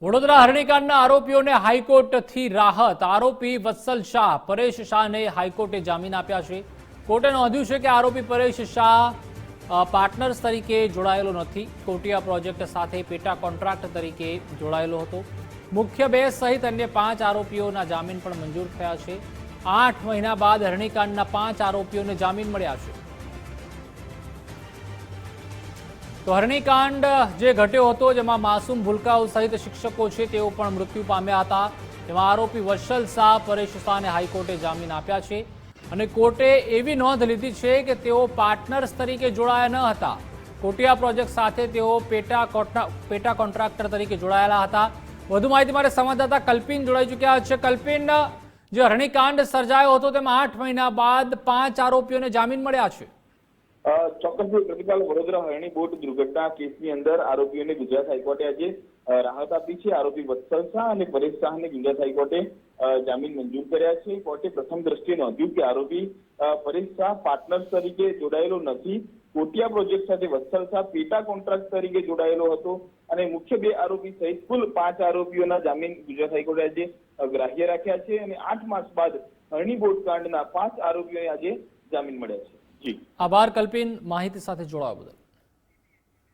વડોદરા હરણીકાંડના આરોપીઓને હાઈકોર્ટથી રાહત। આરોપી વત્સલ શાહ, પરેશ શાહને હાઈકોર્ટે જામીન આપ્યા છે। કોર્ટે નોંધ્યું છે કે આરોપી પરેશ શાહ પાર્ટનર્સ તરીકે જોડાયેલો નથી, કોટિયા પ્રોજેક્ટ સાથે પેટા કોન્ટ્રાક્ટ તરીકે જોડાયેલો હતો। મુખ્ય બે સહિત અન્ય 5 આરોપીઓના જામીન પણ મંજૂર થયા છે। 8 મહિના બાદ હરણીકાંડના 5 આરોપીઓને જામીન મળ્યા છે। તો હરણીકાંડ જે ઘટ્યો હતો જેમાં માસૂમ ભૂલકાઓ સહિત શિક્ષકો છે તેઓ પણ મૃત્યુ પામ્યા હતા। તેમાં આરોપી વત્સલ શાહ, પરેશ શાહને હાઈકોર્ટે જામીન આપ્યા છે અને કોર્ટે એવી નોંધ લીધી છે કે તેઓ પાર્ટનર્સ તરીકે જોડાયા ન હતા। કોટિયા પ્રોજેક્ટ સાથે તેઓ પેટા કોન્ટ્રાક્ટર તરીકે જોડાયેલા હતા। વધુ માહિતી માટે સંવાદદાતા કલ્પિન જોડાઈ ચૂક્યા છે। કલ્પિન, જે હરણીકાંડ સર્જાયો હતો તેમાં 8 મહિના બાદ 5 આરોપીઓને જામીન મળ્યા છે। ચોક્કસથી ગઈકાલ વડોદરા હરણી બોટ દુર્ઘટના કેસની અંદર આરોપીઓને ગુજરાત હાઈકોર્ટે આજે રાહત આપી છે। આરોપી વત્સલ શાહ અને પરેશ શાહને ગુજરાત હાઈકોર્ટે જામીન મંજૂર કર્યા છે। કોર્ટે પ્રથમ દ્રષ્ટિએ નોંધ્યું કે આરોપી પરેશ શાહ પાર્ટનર તરીકે જોડાયેલો નથી, કોટિયા પ્રોજેક્ટ સાથે વત્સલ શાહ પેટા કોન્ટ્રાક્ટ તરીકે જોડાયેલો હતો અને મુખ્ય બે આરોપી સહિત કુલ 5 આરોપીઓના જામીન ગુજરાત હાઈકોર્ટે આજે ગ્રાહ્ય રાખ્યા છે અને 8 માસ બાદ હરણી બોટ કાંડના 5 આરોપીઓને આજે જામીન મળ્યા છે। આભાર કલ્પિન, માહિતી સાથે જોડાવા બદલ।